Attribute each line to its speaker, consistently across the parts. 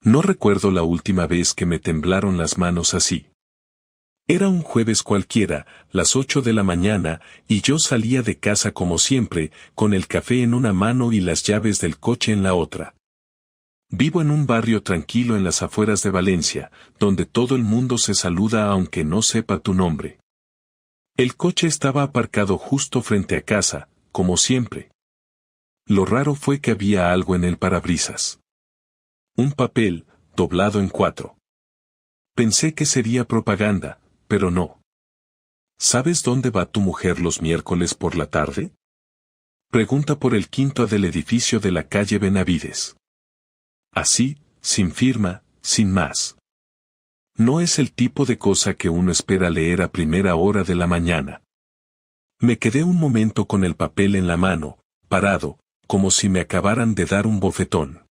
Speaker 1: No recuerdo la última vez que me temblaron las manos así. Era un jueves cualquiera, las 8 de la mañana, y yo salía de casa como siempre, con el café en una mano y las llaves del coche en la otra. Vivo en un barrio tranquilo en las afueras de Valencia, donde todo el mundo se saluda aunque no sepa tu nombre. El coche estaba aparcado justo frente a casa, como siempre. Lo raro fue que había algo en el parabrisas. Un papel, doblado en 4. Pensé que sería propaganda, pero no. ¿Sabes dónde va tu mujer los miércoles por la tarde? Pregunta por el quinto del edificio de la calle Benavides. Así, sin firma, sin más. No es el tipo de cosa que uno espera leer a primera hora de la mañana. Me quedé un momento con el papel en la mano, parado, como si me acabaran de dar un bofetón.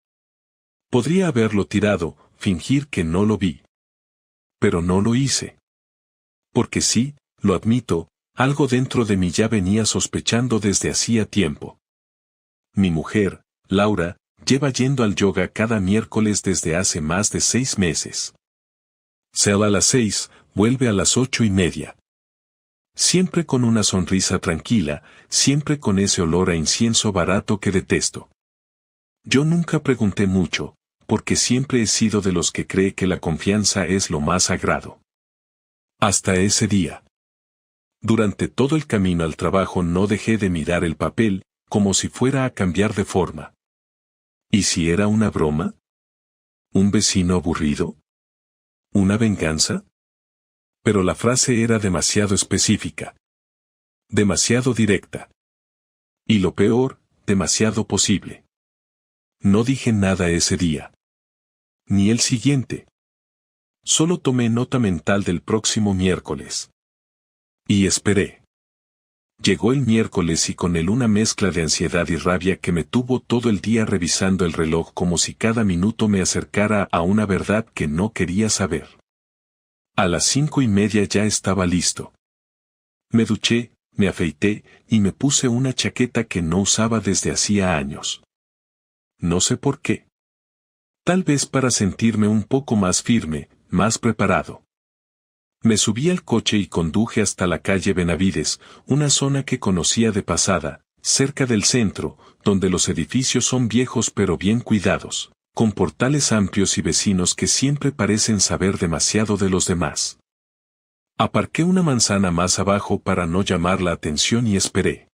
Speaker 1: Podría haberlo tirado, fingir que no lo vi. Pero no lo hice. Porque sí, lo admito, algo dentro de mí ya venía sospechando desde hacía tiempo. Mi mujer, Laura, lleva yendo al yoga cada miércoles desde hace más de 6 meses. Sale a las 6, vuelve a las 8:30. Siempre con una sonrisa tranquila, siempre con ese olor a incienso barato que detesto. Yo nunca pregunté mucho, porque siempre he sido de los que cree que la confianza es lo más sagrado. Hasta ese día. Durante todo el camino al trabajo no dejé de mirar el papel, como si fuera a cambiar de forma. ¿Y si era una broma? ¿Un vecino aburrido? ¿Una venganza? Pero la frase era demasiado específica. Demasiado directa. Y lo peor, demasiado posible. No dije nada ese día. Ni el siguiente. Solo tomé nota mental del próximo miércoles. Y esperé. Llegó el miércoles y con él una mezcla de ansiedad y rabia que me tuvo todo el día revisando el reloj como si cada minuto me acercara a una verdad que no quería saber. A las 5:30 ya estaba listo. Me duché, me afeité, y me puse una chaqueta que no usaba desde hacía años. No sé por qué. Tal vez para sentirme un poco más firme, más preparado. Me subí al coche y conduje hasta la calle Benavides, una zona que conocía de pasada, cerca del centro, donde los edificios son viejos pero bien cuidados, con portales amplios y vecinos que siempre parecen saber demasiado de los demás. Aparqué una manzana más abajo para no llamar la atención y esperé.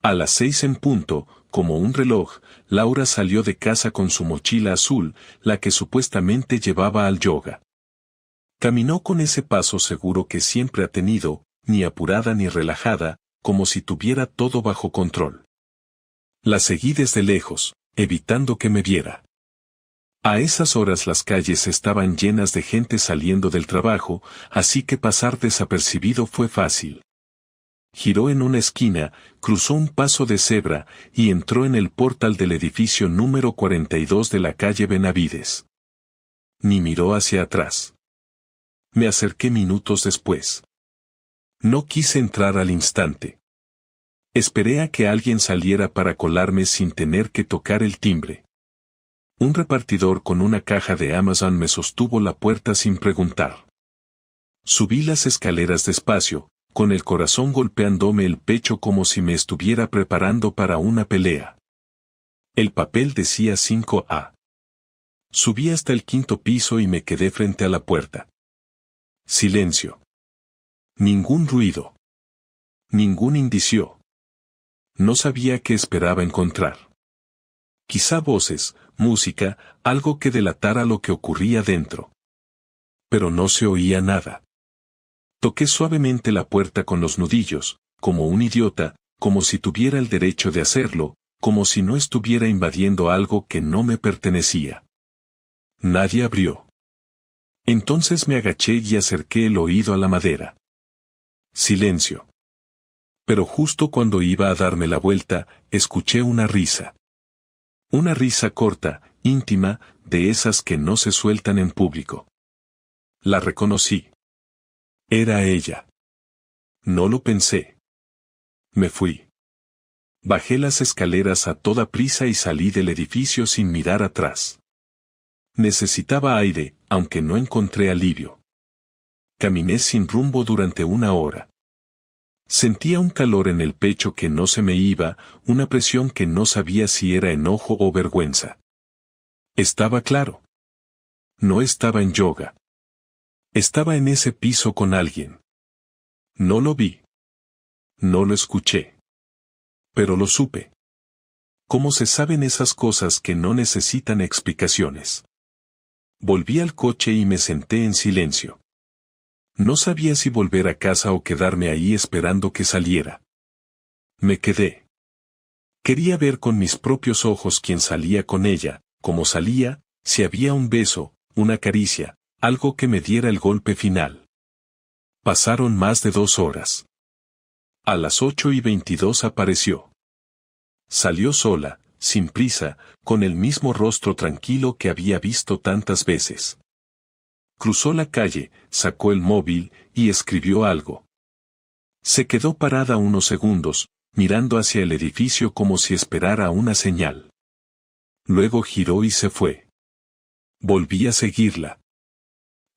Speaker 1: A las 6 en punto, como un reloj, Laura salió de casa con su mochila azul, la que supuestamente llevaba al yoga. Caminó con ese paso seguro que siempre ha tenido, ni apurada ni relajada, como si tuviera todo bajo control. La seguí desde lejos, evitando que me viera. A esas horas las calles estaban llenas de gente saliendo del trabajo, así que pasar desapercibido fue fácil. Giró en una esquina, cruzó un paso de cebra y entró en el portal del edificio número 42 de la calle Benavides. Ni miró hacia atrás. Me acerqué minutos después. No quise entrar al instante. Esperé a que alguien saliera para colarme sin tener que tocar el timbre. Un repartidor con una caja de Amazon me sostuvo la puerta sin preguntar. Subí las escaleras despacio, con el corazón golpeándome el pecho como si me estuviera preparando para una pelea. El papel decía 5A. Subí hasta el 5.º piso y me quedé frente a la puerta. Silencio. Ningún ruido. Ningún indicio. No sabía qué esperaba encontrar. Quizá voces, música, algo que delatara lo que ocurría dentro. Pero no se oía nada. Toqué suavemente la puerta con los nudillos, como un idiota, como si tuviera el derecho de hacerlo, como si no estuviera invadiendo algo que no me pertenecía. Nadie abrió. Entonces me agaché y acerqué el oído a la madera. Silencio. Pero justo cuando iba a darme la vuelta, escuché una risa. Una risa corta, íntima, de esas que no se sueltan en público. La reconocí. Era ella. No lo pensé. Me fui. Bajé las escaleras a toda prisa y salí del edificio sin mirar atrás. Necesitaba aire, aunque no encontré alivio. Caminé sin rumbo durante 1 hora. Sentía un calor en el pecho que no se me iba, una presión que no sabía si era enojo o vergüenza. Estaba claro. No estaba en yoga. Estaba en ese piso con alguien. No lo vi. No lo escuché. Pero lo supe. ¿Cómo se saben esas cosas que no necesitan explicaciones? Volví al coche y me senté en silencio. No sabía si volver a casa o quedarme ahí esperando que saliera. Me quedé. Quería ver con mis propios ojos quién salía con ella, cómo salía, si había un beso, una caricia, algo que me diera el golpe final. Pasaron más de 2 horas. A las 8:22 apareció. Salió sola, sin prisa, con el mismo rostro tranquilo que había visto tantas veces. Cruzó la calle, sacó el móvil y escribió algo. Se quedó parada unos segundos, mirando hacia el edificio como si esperara una señal. Luego giró y se fue. Volví a seguirla.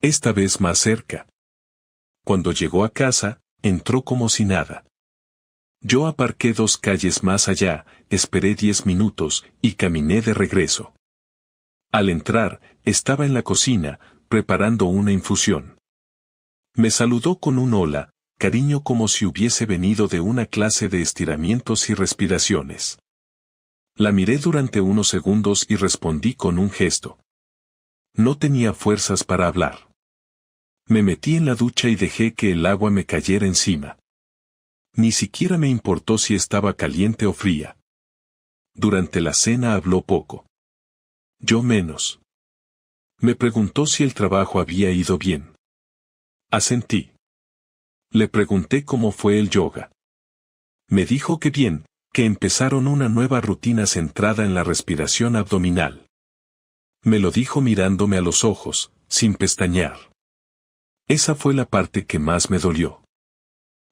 Speaker 1: Esta vez más cerca. Cuando llegó a casa, entró como si nada. Yo aparqué 2 calles más allá, esperé 10 minutos y caminé de regreso. Al entrar, estaba en la cocina, preparando una infusión. Me saludó con un hola, cariño como si hubiese venido de una clase de estiramientos y respiraciones. La miré durante unos segundos y respondí con un gesto. No tenía fuerzas para hablar. Me metí en la ducha y dejé que el agua me cayera encima. Ni siquiera me importó si estaba caliente o fría. Durante la cena habló poco. Yo menos. Me preguntó si el trabajo había ido bien. Asentí. Le pregunté cómo fue el yoga. Me dijo que bien, que empezaron una nueva rutina centrada en la respiración abdominal. Me lo dijo mirándome a los ojos, sin pestañear. Esa fue la parte que más me dolió.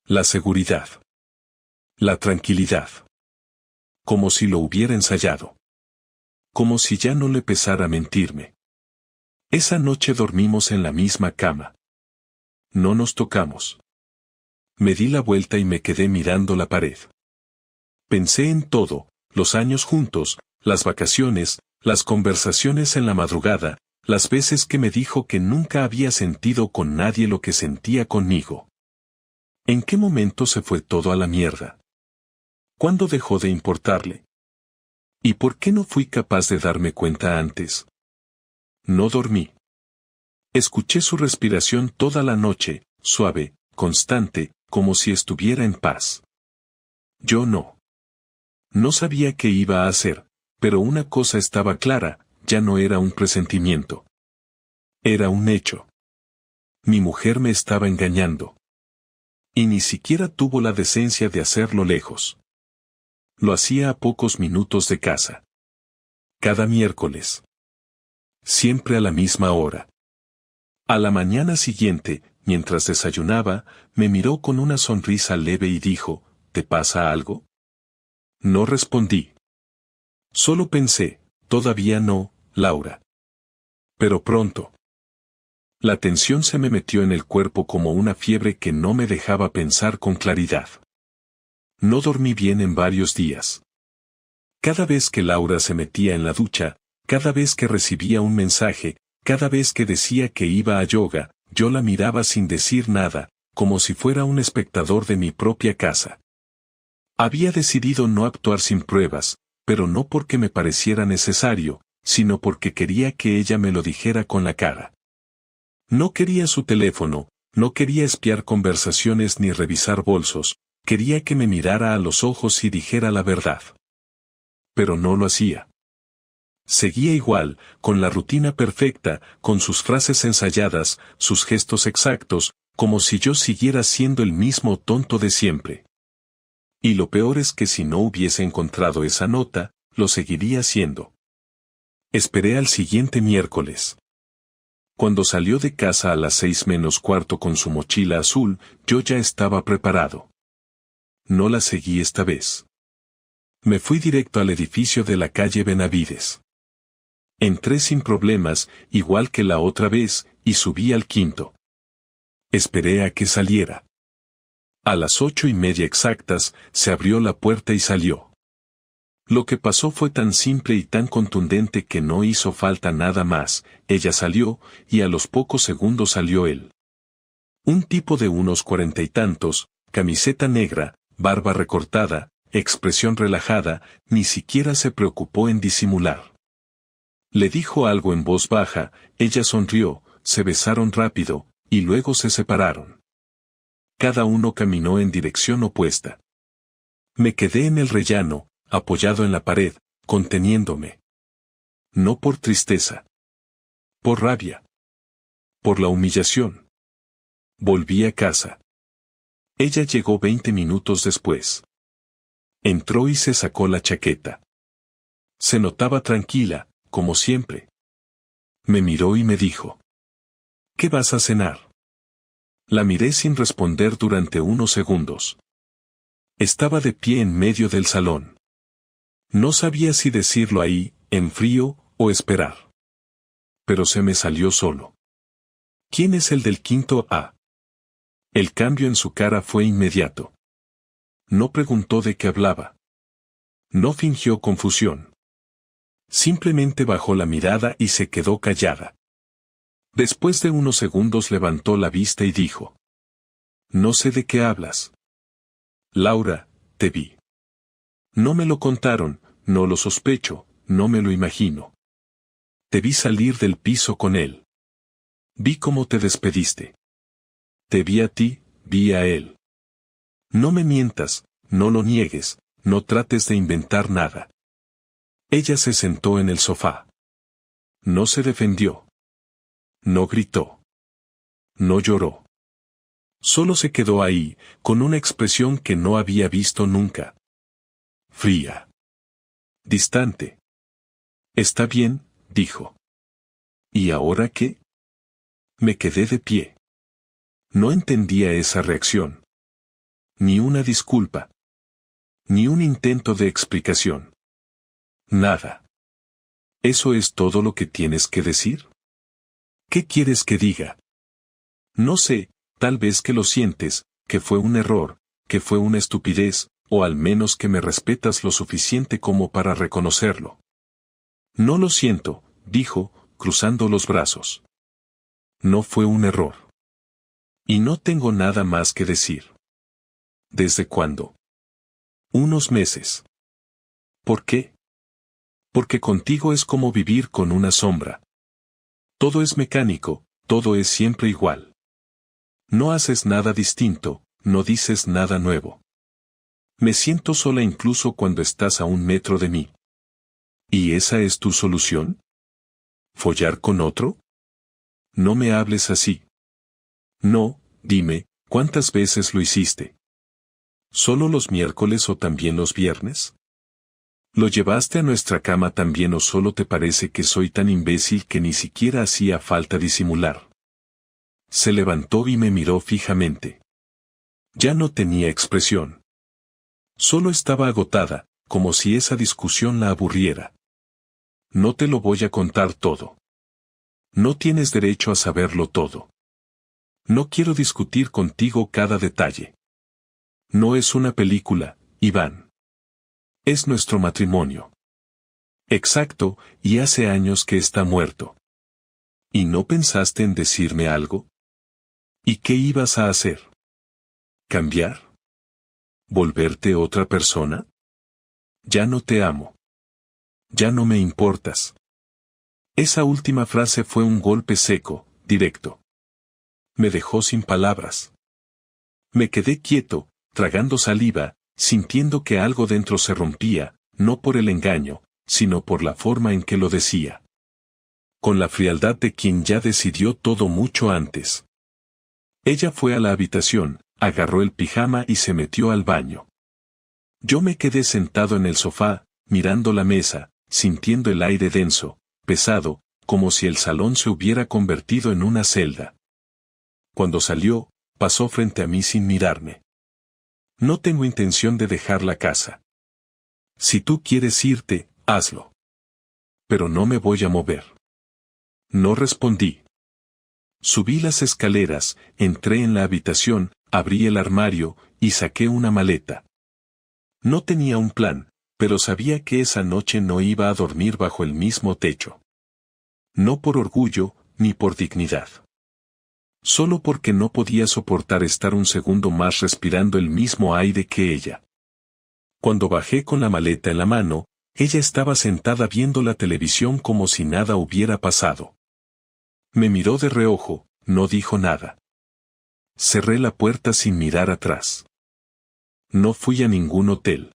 Speaker 1: La seguridad. La tranquilidad. Como si lo hubiera ensayado. Como si ya no le pesara mentirme. Esa noche dormimos en la misma cama. No nos tocamos. Me di la vuelta y me quedé mirando la pared. Pensé en todo, los años juntos, las vacaciones, las conversaciones en la madrugada, las veces que me dijo que nunca había sentido con nadie lo que sentía conmigo. ¿En qué momento se fue todo a la mierda? ¿Cuándo dejó de importarle? ¿Y por qué no fui capaz de darme cuenta antes? No dormí. Escuché su respiración toda la noche, suave, constante, como si estuviera en paz. Yo no. No sabía qué iba a hacer, pero una cosa estaba clara, ya no era un presentimiento. Era un hecho. Mi mujer me estaba engañando. Y ni siquiera tuvo la decencia de hacerlo lejos. Lo hacía a pocos minutos de casa. Cada miércoles. Siempre a la misma hora. A la mañana siguiente, mientras desayunaba, me miró con una sonrisa leve y dijo, ¿te pasa algo? No respondí. Solo pensé, todavía no, Laura. Pero pronto. La tensión se me metió en el cuerpo como una fiebre que no me dejaba pensar con claridad. No dormí bien en varios días. Cada vez que Laura se metía en la ducha, cada vez que recibía un mensaje, cada vez que decía que iba a yoga, yo la miraba sin decir nada, como si fuera un espectador de mi propia casa. Había decidido no actuar sin pruebas, pero no porque me pareciera necesario, sino porque quería que ella me lo dijera con la cara. No quería su teléfono, no quería espiar conversaciones ni revisar bolsos, quería que me mirara a los ojos y dijera la verdad. Pero no lo hacía. Seguía igual, con la rutina perfecta, con sus frases ensayadas, sus gestos exactos, como si yo siguiera siendo el mismo tonto de siempre. Y lo peor es que si no hubiese encontrado esa nota, lo seguiría siendo. Esperé al siguiente miércoles. Cuando salió de casa a las 6:45 con su mochila azul, yo ya estaba preparado. No la seguí esta vez. Me fui directo al edificio de la calle Benavides. Entré sin problemas, igual que la otra vez, y subí al quinto. Esperé a que saliera. A las 8:30 exactas, se abrió la puerta y salió. Lo que pasó fue tan simple y tan contundente que no hizo falta nada más. Ella salió, y a los pocos segundos salió él. Un tipo de unos 40 y tantos, camiseta negra, barba recortada, expresión relajada, ni siquiera se preocupó en disimular. Le dijo algo en voz baja, ella sonrió, se besaron rápido, y luego se separaron. Cada uno caminó en dirección opuesta. Me quedé en el rellano, apoyado en la pared, conteniéndome. No por tristeza. Por rabia. Por la humillación. Volví a casa. Ella llegó 20 minutos después. Entró y se sacó la chaqueta. Se notaba tranquila, como siempre. Me miró y me dijo: ¿Qué vas a cenar? La miré sin responder durante unos segundos. Estaba de pie en medio del salón. No sabía si decirlo ahí, en frío, o esperar. Pero se me salió solo. ¿Quién es el del quinto A? El cambio en su cara fue inmediato. No preguntó de qué hablaba. No fingió confusión. Simplemente bajó la mirada y se quedó callada. Después de unos segundos levantó la vista y dijo: No sé de qué hablas. Laura, te vi. No me lo contaron, no lo sospecho, no me lo imagino. Te vi salir del piso con él. Vi cómo te despediste. Te vi a ti, vi a él. No me mientas, no lo niegues, no trates de inventar nada. Ella se sentó en el sofá. No se defendió. No gritó. No lloró. Solo se quedó ahí, con una expresión que no había visto nunca. Fría. Distante. Está bien, dijo. ¿Y ahora qué? Me quedé de pie. No entendía esa reacción. Ni una disculpa. Ni un intento de explicación. Nada. ¿Eso es todo lo que tienes que decir? ¿Qué quieres que diga? No sé, tal vez que lo sientes, que fue un error, que fue una estupidez, o al menos que me respetas lo suficiente como para reconocerlo. No lo siento, dijo, cruzando los brazos. No fue un error. Y no tengo nada más que decir. ¿Desde cuándo? Unos meses. ¿Por qué? Porque contigo es como vivir con una sombra. Todo es mecánico, todo es siempre igual. No haces nada distinto, no dices nada nuevo. Me siento sola incluso cuando estás a 1 metro de mí. ¿Y esa es tu solución? ¿Follar con otro? No me hables así. No, dime, ¿cuántas veces lo hiciste? ¿Solo los miércoles o también los viernes? ¿Lo llevaste a nuestra cama también o solo te parece que soy tan imbécil que ni siquiera hacía falta disimular? Se levantó y me miró fijamente. Ya no tenía expresión. Solo estaba agotada, como si esa discusión la aburriera. No te lo voy a contar todo. No tienes derecho a saberlo todo. No quiero discutir contigo cada detalle. No es una película, Iván. Es nuestro matrimonio. Exacto, y hace años que está muerto. ¿Y no pensaste en decirme algo? ¿Y qué ibas a hacer? ¿Cambiar? ¿Volverte otra persona? Ya no te amo. Ya no me importas. Esa última frase fue un golpe seco, directo. Me dejó sin palabras. Me quedé quieto, tragando saliva, sintiendo que algo dentro se rompía, no por el engaño, sino por la forma en que lo decía. Con la frialdad de quien ya decidió todo mucho antes. Ella fue a la habitación, agarró el pijama y se metió al baño. Yo me quedé sentado en el sofá, mirando la mesa, sintiendo el aire denso, pesado, como si el salón se hubiera convertido en una celda. Cuando salió, pasó frente a mí sin mirarme. No tengo intención de dejar la casa. Si tú quieres irte, hazlo. pero no me voy a mover. No respondí. Subí las escaleras, entré en la habitación, abrí el armario, y saqué una maleta. No tenía un plan, pero sabía que esa noche no iba a dormir bajo el mismo techo. No por orgullo, ni por dignidad. Solo porque no podía soportar estar un segundo más respirando el mismo aire que ella. Cuando bajé con la maleta en la mano, ella estaba sentada viendo la televisión como si nada hubiera pasado. Me miró de reojo, no dijo nada. Cerré la puerta sin mirar atrás. No fui a ningún hotel.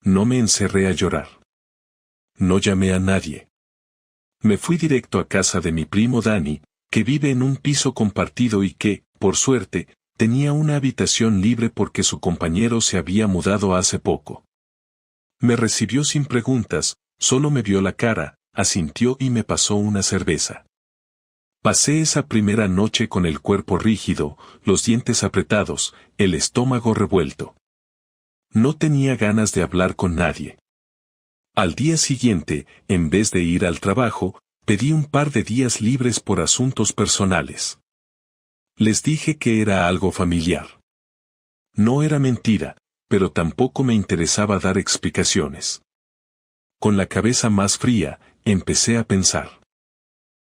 Speaker 1: No me encerré a llorar. No llamé a nadie. Me fui directo a casa de mi primo Dani, que vive en un piso compartido y que, por suerte, tenía una habitación libre porque su compañero se había mudado hace poco. Me recibió sin preguntas, solo me vio la cara, asintió y me pasó una cerveza. Pasé esa primera noche con el cuerpo rígido, los dientes apretados, el estómago revuelto. No tenía ganas de hablar con nadie. Al día siguiente, en vez de ir al trabajo, pedí un par de días libres por asuntos personales. Les dije que era algo familiar. No era mentira, pero tampoco me interesaba dar explicaciones. Con la cabeza más fría, empecé a pensar.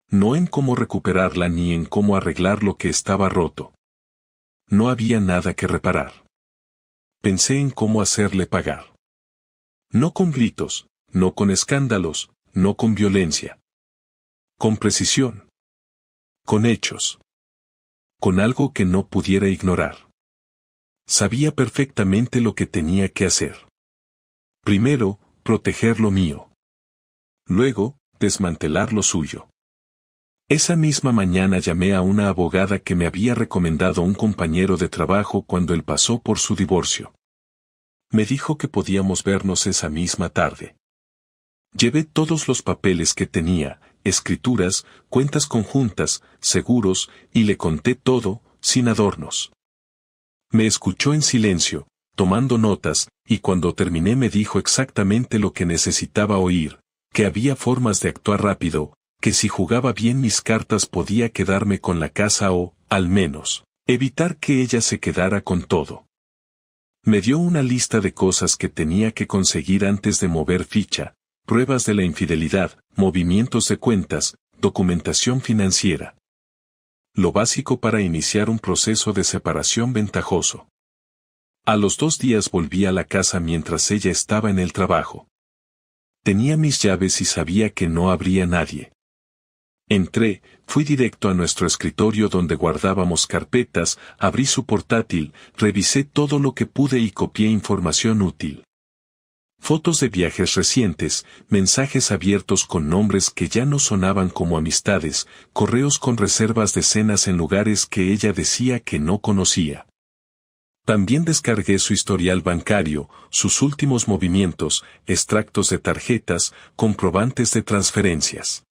Speaker 1: No en cómo recuperarla ni en cómo arreglar lo que estaba roto. No había nada que reparar. Pensé en cómo hacerle pagar. No con gritos, no con escándalos, no con violencia. Con precisión. Con hechos. Con algo que no pudiera ignorar. Sabía perfectamente lo que tenía que hacer. Primero, proteger lo mío. Luego, desmantelar lo suyo. Esa misma mañana llamé a una abogada que me había recomendado un compañero de trabajo cuando él pasó por su divorcio. Me dijo que podíamos vernos esa misma tarde. Llevé todos los papeles que tenía, escrituras, cuentas conjuntas, seguros, y le conté todo, sin adornos. Me escuchó en silencio, tomando notas, y cuando terminé me dijo exactamente lo que necesitaba oír, que había formas de actuar rápido, que si jugaba bien mis cartas podía quedarme con la casa o, al menos, evitar que ella se quedara con todo. Me dio una lista de cosas que tenía que conseguir antes de mover ficha, pruebas de la infidelidad, movimientos de cuentas, documentación financiera. Lo básico para iniciar un proceso de separación ventajoso. A los 2 días volví a la casa mientras ella estaba en el trabajo. Tenía mis llaves y sabía que no habría nadie. Entré, fui directo a nuestro escritorio donde guardábamos carpetas, abrí su portátil, revisé todo lo que pude y copié información útil. Fotos de viajes recientes, mensajes abiertos con nombres que ya no sonaban como amistades, correos con reservas de cenas en lugares que ella decía que no conocía. También descargué su historial bancario, sus últimos movimientos, extractos de tarjetas, comprobantes de transferencias.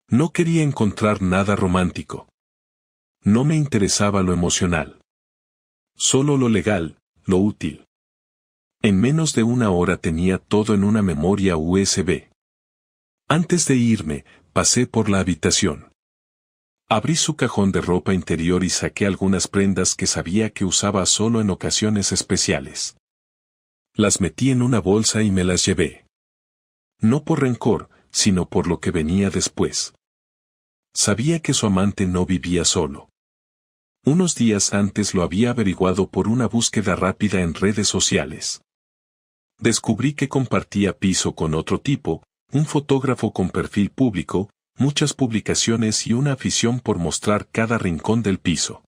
Speaker 1: No quería encontrar nada romántico. No me interesaba lo emocional. Solo lo legal, lo útil. En menos de 1 hora tenía todo en una memoria USB. Antes de irme, pasé por la habitación. Abrí su cajón de ropa interior y saqué algunas prendas que sabía que usaba solo en ocasiones especiales. Las metí en una bolsa y me las llevé. No por rencor, sino por lo que venía después. Sabía que su amante no vivía solo. Unos días antes lo había averiguado por una búsqueda rápida en redes sociales. Descubrí que compartía piso con otro tipo, un fotógrafo con perfil público, muchas publicaciones y una afición por mostrar cada rincón del piso.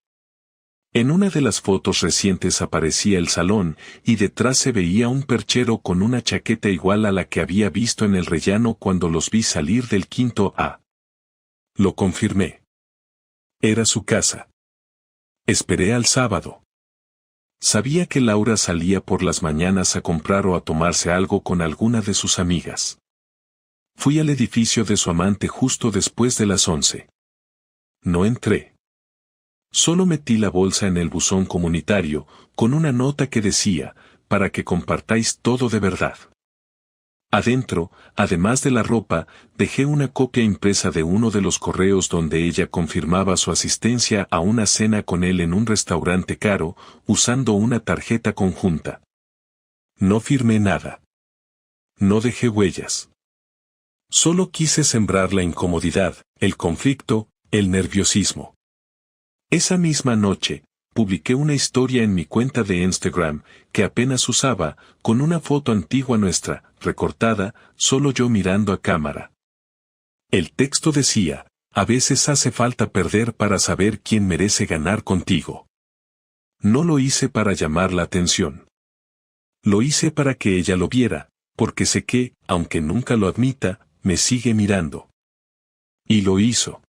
Speaker 1: En una de las fotos recientes aparecía el salón, y detrás se veía un perchero con una chaqueta igual a la que había visto en el rellano cuando los vi salir del quinto A. Lo confirmé. Era su casa. Esperé al sábado. Sabía que Laura salía por las mañanas a comprar o a tomarse algo con alguna de sus amigas. Fui al edificio de su amante justo después de las 11. No entré. Solo metí la bolsa en el buzón comunitario, con una nota que decía, para que compartáis todo de verdad. Adentro, además de la ropa, dejé una copia impresa de uno de los correos donde ella confirmaba su asistencia a una cena con él en un restaurante caro, usando una tarjeta conjunta. No firmé nada. No dejé huellas. Solo quise sembrar la incomodidad, el conflicto, el nerviosismo. Esa misma noche, publiqué una historia en mi cuenta de Instagram, que apenas usaba, con una foto antigua nuestra, recortada, solo yo mirando a cámara. El texto decía: a veces hace falta perder para saber quién merece ganar contigo. No lo hice para llamar la atención. Lo hice para que ella lo viera, porque sé que, aunque nunca lo admita, me sigue mirando. Y lo hizo.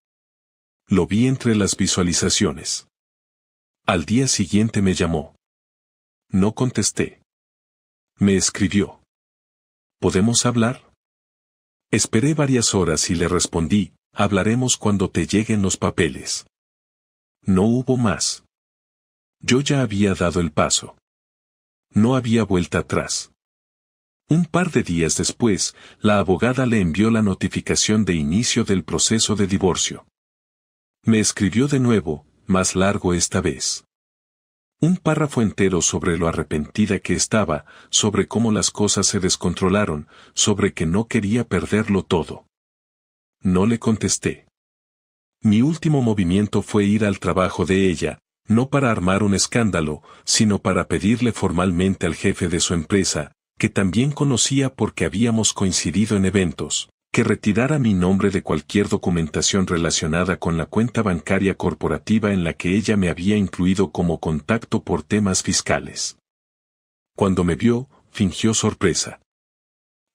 Speaker 1: Lo vi entre las visualizaciones. Al día siguiente me llamó. No contesté. Me escribió: ¿podemos hablar? Esperé varias horas y le respondí: hablaremos cuando te lleguen los papeles. No hubo más. Yo ya había dado el paso. No había vuelta atrás. Un par de días después, la abogada le envió la notificación de inicio del proceso de divorcio. Me escribió de nuevo, más largo esta vez. Un párrafo entero sobre lo arrepentida que estaba, sobre cómo las cosas se descontrolaron, sobre que no quería perderlo todo. No le contesté. Mi último movimiento fue ir al trabajo de ella, no para armar un escándalo, sino para pedirle formalmente al jefe de su empresa, que también conocía porque habíamos coincidido en eventos, que retirara mi nombre de cualquier documentación relacionada con la cuenta bancaria corporativa en la que ella me había incluido como contacto por temas fiscales. Cuando me vio, fingió sorpresa.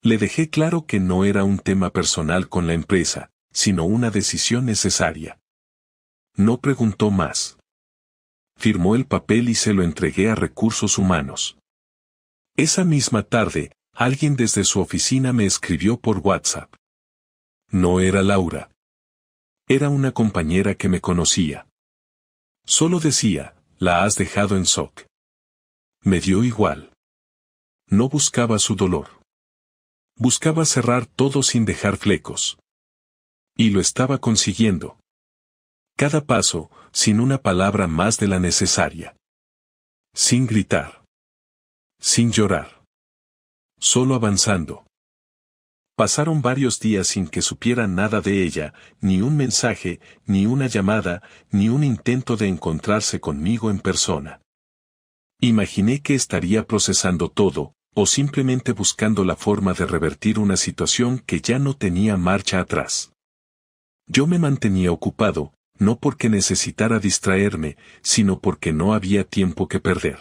Speaker 1: Le dejé claro que no era un tema personal con la empresa, sino una decisión necesaria. No preguntó más. Firmó el papel y se lo entregué a Recursos Humanos. Esa misma tarde, alguien desde su oficina me escribió por WhatsApp. No era Laura. Era una compañera que me conocía. Solo decía: la has dejado en shock. Me dio igual. No buscaba su dolor. Buscaba cerrar todo sin dejar flecos. Y lo estaba consiguiendo. Cada paso, sin una palabra más de la necesaria. Sin gritar. Sin llorar. Solo avanzando. Pasaron varios días sin que supiera nada de ella, ni un mensaje, ni una llamada, ni un intento de encontrarse conmigo en persona. Imaginé que estaría procesando todo, o simplemente buscando la forma de revertir una situación que ya no tenía marcha atrás. Yo me mantenía ocupado, no porque necesitara distraerme, sino porque no había tiempo que perder.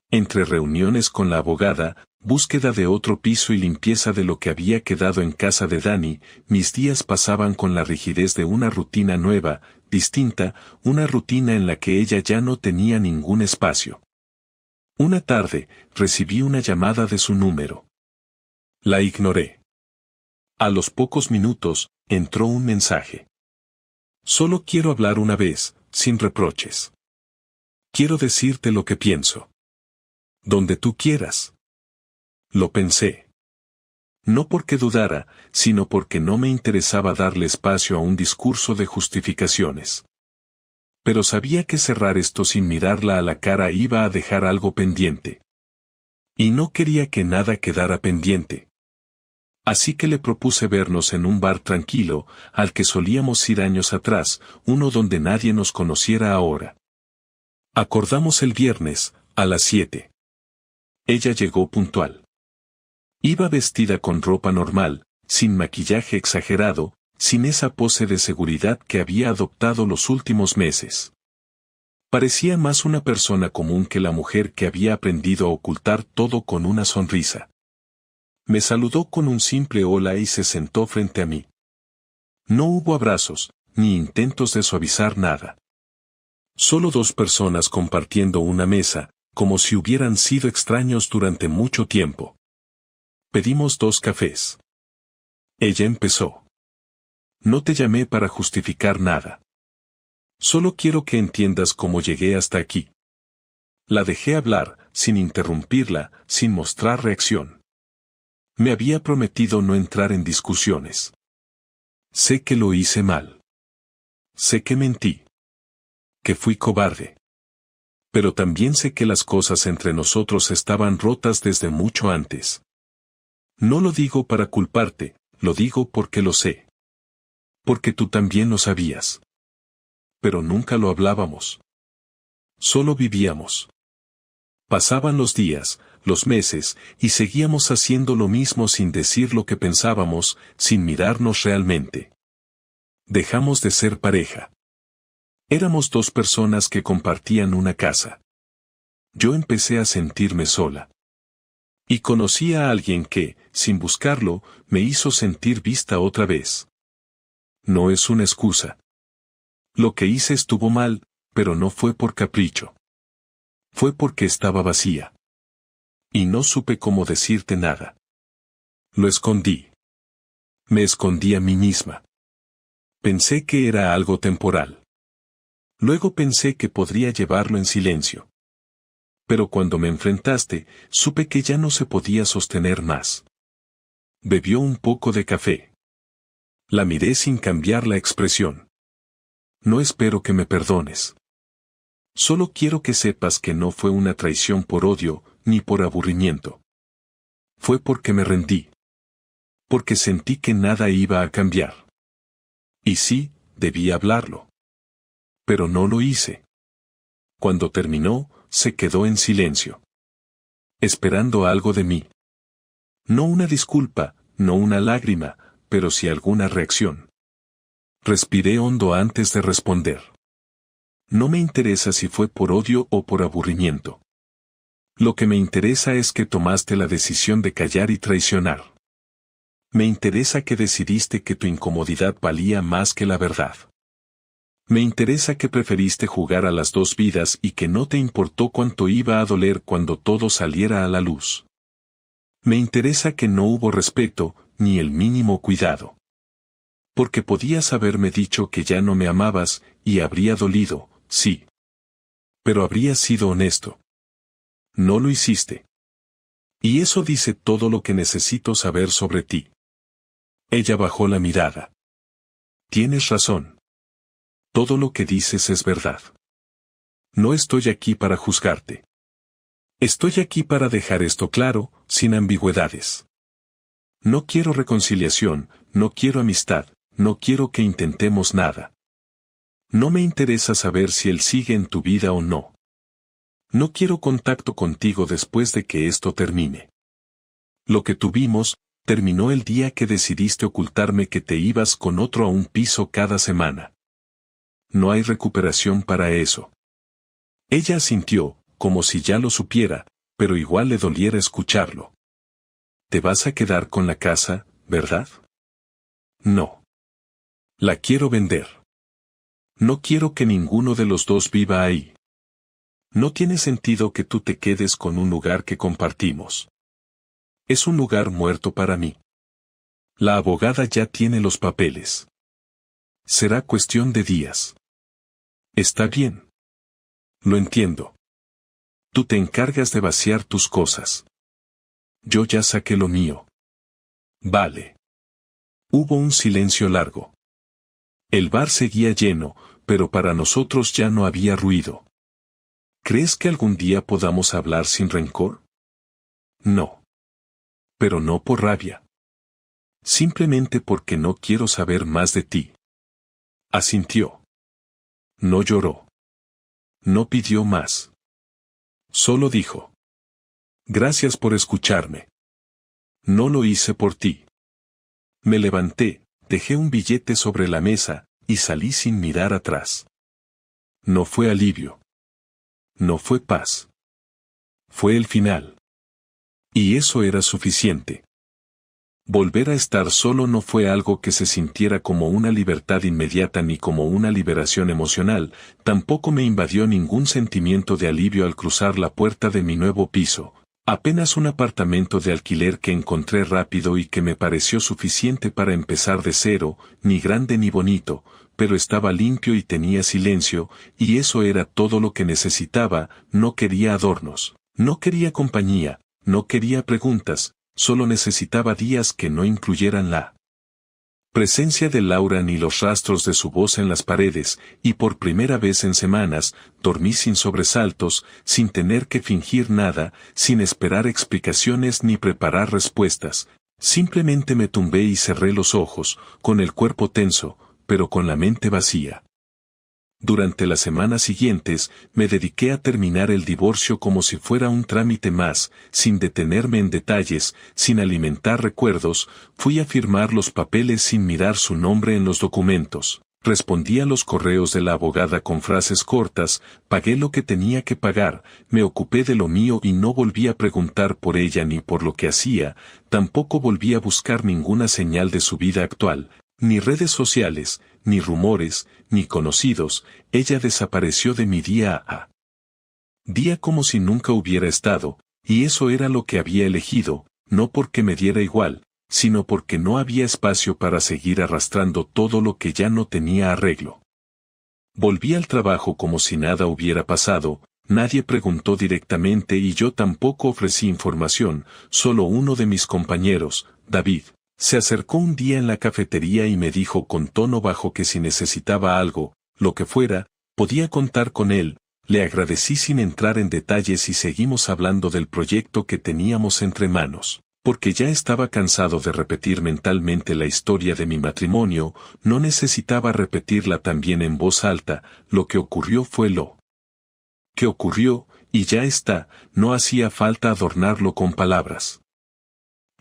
Speaker 1: Entre reuniones con la abogada, búsqueda de otro piso y limpieza de lo que había quedado en casa de Dani, mis días pasaban con la rigidez de una rutina nueva, distinta, una rutina en la que ella ya no tenía ningún espacio. Una tarde, recibí una llamada de su número. La ignoré. A los pocos minutos, entró un mensaje. Solo quiero hablar una vez, sin reproches. Quiero decirte lo que pienso. Donde tú quieras. Lo pensé. No porque dudara, sino porque no me interesaba darle espacio a un discurso de justificaciones. Pero sabía que cerrar esto sin mirarla a la cara iba a dejar algo pendiente. Y no quería que nada quedara pendiente. Así que le propuse vernos en un bar tranquilo, al que solíamos ir años atrás, uno donde nadie nos conociera ahora. Acordamos el viernes, a las 7. Ella llegó puntual. Iba vestida con ropa normal, sin maquillaje exagerado, sin esa pose de seguridad que había adoptado los últimos meses. Parecía más una persona común que la mujer que había aprendido a ocultar todo con una sonrisa. Me saludó con un simple hola y se sentó frente a mí. No hubo abrazos, ni intentos de suavizar nada. Solo dos personas compartiendo una mesa, como si hubieran sido extraños durante mucho tiempo. Pedimos 2 cafés. Ella empezó. No te llamé para justificar nada. Solo quiero que entiendas cómo llegué hasta aquí. La dejé hablar, sin interrumpirla, sin mostrar reacción. Me había prometido no entrar en discusiones. Sé que lo hice mal. Sé que mentí. Que fui cobarde. Pero también sé que las cosas entre nosotros estaban rotas desde mucho antes. No lo digo para culparte, lo digo porque lo sé. Porque tú también lo sabías. Pero nunca lo hablábamos. Solo vivíamos. Pasaban los días, los meses, y seguíamos haciendo lo mismo sin decir lo que pensábamos, sin mirarnos realmente. Dejamos de ser pareja. Éramos dos personas que compartían una casa. Yo empecé a sentirme sola. Y conocí a alguien que, sin buscarlo, me hizo sentir vista otra vez. No es una excusa. Lo que hice estuvo mal, pero no fue por capricho. Fue porque estaba vacía. Y no supe cómo decirte nada. Lo escondí. Me escondí a mí misma. Pensé que era algo temporal. Luego pensé que podría llevarlo en silencio. Pero cuando me enfrentaste, supe que ya no se podía sostener más. Bebió un poco de café. La miré sin cambiar la expresión. No espero que me perdones. Solo quiero que sepas que no fue una traición por odio, ni por aburrimiento. Fue porque me rendí. Porque sentí que nada iba a cambiar. Y sí, debí hablarlo. Pero no lo hice. Cuando terminó, se quedó en silencio. Esperando algo de mí. No una disculpa, no una lágrima, pero sí alguna reacción. Respiré hondo antes de responder. No me interesa si fue por odio o por aburrimiento. Lo que me interesa es que tomaste la decisión de callar y traicionar. Me interesa que decidiste que tu incomodidad valía más que la verdad. Me interesa que preferiste jugar a las dos vidas y que no te importó cuánto iba a doler cuando todo saliera a la luz. Me interesa que no hubo respeto, ni el mínimo cuidado. Porque podías haberme dicho que ya no me amabas, y habría dolido, sí. Pero habrías sido honesto. No lo hiciste. Y eso dice todo lo que necesito saber sobre ti. Ella bajó la mirada. Tienes razón. Todo lo que dices es verdad. No estoy aquí para juzgarte. Estoy aquí para dejar esto claro, sin ambigüedades. No quiero reconciliación, no quiero amistad, no quiero que intentemos nada. No me interesa saber si él sigue en tu vida o no. No quiero contacto contigo después de que esto termine. Lo que tuvimos, terminó el día que decidiste ocultarme que te ibas con otro a un piso cada semana. No hay recuperación para eso. Ella asintió, como si ya lo supiera, pero igual le doliera escucharlo. Te vas a quedar con la casa, ¿verdad? No. La quiero vender. No quiero que ninguno de los dos viva ahí. No tiene sentido que tú te quedes con un lugar que compartimos. Es un lugar muerto para mí. La abogada ya tiene los papeles. Será cuestión de días. Está bien. Lo entiendo. Tú te encargas de vaciar tus cosas. Yo ya saqué lo mío. Vale. Hubo un silencio largo. El bar seguía lleno, pero para nosotros ya no había ruido. ¿Crees que algún día podamos hablar sin rencor? No. Pero no por rabia. Simplemente porque no quiero saber más de ti. Asintió. No lloró. No pidió más. Solo dijo. Gracias por escucharme. No lo hice por ti. Me levanté, dejé un billete sobre la mesa, y salí sin mirar atrás. No fue alivio. No fue paz. Fue el final. Y eso era suficiente. Volver a estar solo no fue algo que se sintiera como una libertad inmediata ni como una liberación emocional, tampoco me invadió ningún sentimiento de alivio al cruzar la puerta de mi nuevo piso, apenas un apartamento de alquiler que encontré rápido y que me pareció suficiente para empezar de cero, ni grande ni bonito, pero estaba limpio y tenía silencio, y eso era todo lo que necesitaba. No quería adornos, no quería compañía, no quería preguntas, solo necesitaba días que no incluyeran la presencia de Laura ni los rastros de su voz en las paredes, y por primera vez en semanas, dormí sin sobresaltos, sin tener que fingir nada, sin esperar explicaciones ni preparar respuestas. Simplemente me tumbé y cerré los ojos, con el cuerpo tenso, pero con la mente vacía. Durante las semanas siguientes, me dediqué a terminar el divorcio como si fuera un trámite más, sin detenerme en detalles, sin alimentar recuerdos, fui a firmar los papeles sin mirar su nombre en los documentos. Respondí a los correos de la abogada con frases cortas, pagué lo que tenía que pagar, me ocupé de lo mío y no volví a preguntar por ella ni por lo que hacía, tampoco volví a buscar ninguna señal de su vida actual, ni redes sociales, ni rumores, ni conocidos, ella desapareció de mi día a día como si nunca hubiera estado, y eso era lo que había elegido, no porque me diera igual, sino porque no había espacio para seguir arrastrando todo lo que ya no tenía arreglo. Volví al trabajo como si nada hubiera pasado, nadie preguntó directamente y yo tampoco ofrecí información, solo uno de mis compañeros, David, se acercó un día en la cafetería y me dijo con tono bajo que si necesitaba algo, lo que fuera, podía contar con él. Le agradecí sin entrar en detalles y seguimos hablando del proyecto que teníamos entre manos. Porque ya estaba cansado de repetir mentalmente la historia de mi matrimonio, no necesitaba repetirla también en voz alta, lo que ocurrió fue lo que ocurrió, y ya está, no hacía falta adornarlo con palabras.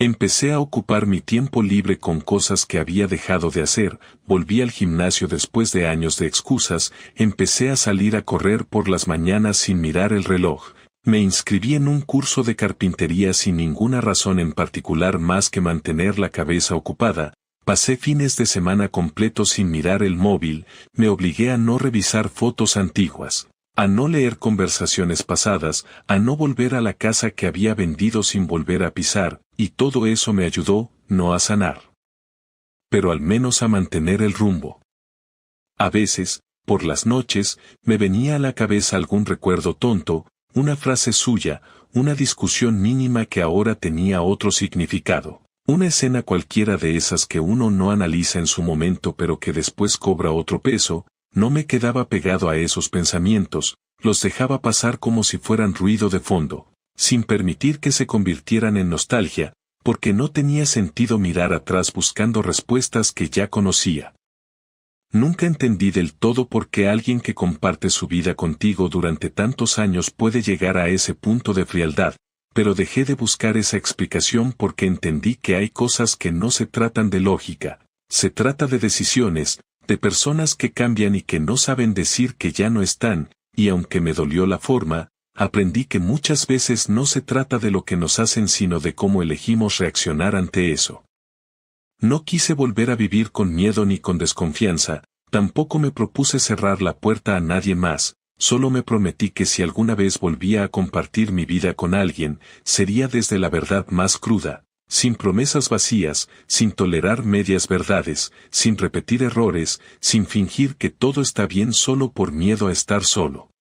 Speaker 1: Empecé a ocupar mi tiempo libre con cosas que había dejado de hacer, volví al gimnasio después de años de excusas, empecé a salir a correr por las mañanas sin mirar el reloj. Me inscribí en un curso de carpintería sin ninguna razón en particular más que mantener la cabeza ocupada, pasé fines de semana completos sin mirar el móvil, me obligué a no revisar fotos antiguas, a no leer conversaciones pasadas, a no volver a la casa que había vendido sin volver a pisar, y todo eso me ayudó, no a sanar, pero al menos a mantener el rumbo. A veces, por las noches, me venía a la cabeza algún recuerdo tonto, una frase suya, una discusión mínima que ahora tenía otro significado, una escena cualquiera de esas que uno no analiza en su momento pero que después cobra otro peso. No me quedaba pegado a esos pensamientos, los dejaba pasar como si fueran ruido de fondo, sin permitir que se convirtieran en nostalgia, porque no tenía sentido mirar atrás buscando respuestas que ya conocía. Nunca entendí del todo por qué alguien que comparte su vida contigo durante tantos años puede llegar a ese punto de frialdad, pero dejé de buscar esa explicación porque entendí que hay cosas que no se tratan de lógica, se trata de decisiones, de personas que cambian y que no saben decir que ya no están, y aunque me dolió la forma, aprendí que muchas veces no se trata de lo que nos hacen sino de cómo elegimos reaccionar ante eso. No quise volver a vivir con miedo ni con desconfianza, tampoco me propuse cerrar la puerta a nadie más, solo me prometí que si alguna vez volvía a compartir mi vida con alguien, sería desde la verdad más cruda, sin promesas vacías, sin tolerar medias verdades, sin repetir errores, sin fingir que todo está bien solo por miedo a estar solo.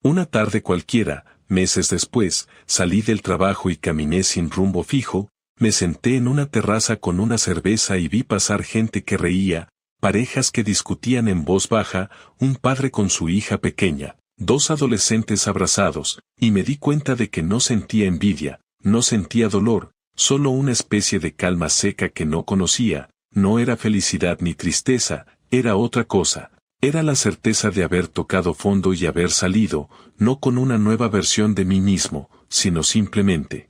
Speaker 1: Una tarde cualquiera, meses después, salí del trabajo y caminé sin rumbo fijo, me senté en una terraza con una cerveza y vi pasar gente que reía, parejas que discutían en voz baja, un padre con su hija pequeña, dos adolescentes abrazados, y me di cuenta de que no sentía envidia, no sentía dolor, solo una especie de calma seca que no conocía, no era felicidad ni tristeza, era otra cosa, era la certeza de haber tocado fondo y haber salido, no con una nueva versión de mí mismo, sino simplemente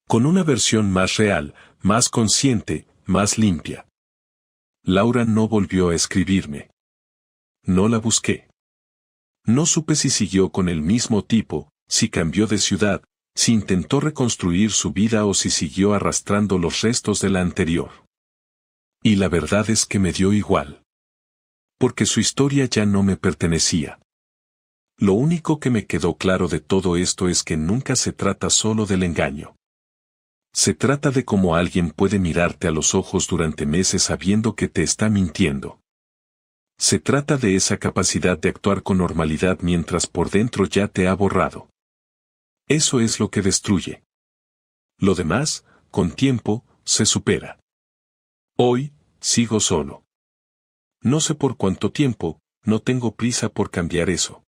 Speaker 1: con una versión más real, más consciente, más limpia. Laura no volvió a escribirme. No la busqué. No supe si siguió con el mismo tipo, si cambió de ciudad, si intentó reconstruir su vida o si siguió arrastrando los restos de la anterior. Y la verdad es que me dio igual. Porque su historia ya no me pertenecía. Lo único que me quedó claro de todo esto es que nunca se trata solo del engaño. Se trata de cómo alguien puede mirarte a los ojos durante meses sabiendo que te está mintiendo. Se trata de esa capacidad de actuar con normalidad mientras por dentro ya te ha borrado. Eso es lo que destruye. Lo demás, con tiempo, se supera. Hoy, sigo solo. No sé por cuánto tiempo, no tengo prisa por cambiar eso.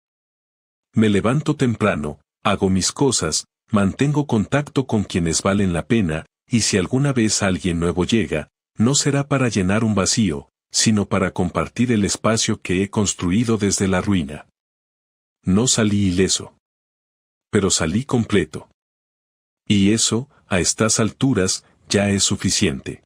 Speaker 1: Me levanto temprano, hago mis cosas, mantengo contacto con quienes valen la pena, y si alguna vez alguien nuevo llega, no será para llenar un vacío, sino para compartir el espacio que he construido desde la ruina. No salí ileso. Pero salí completo. Y eso, a estas alturas, ya es suficiente.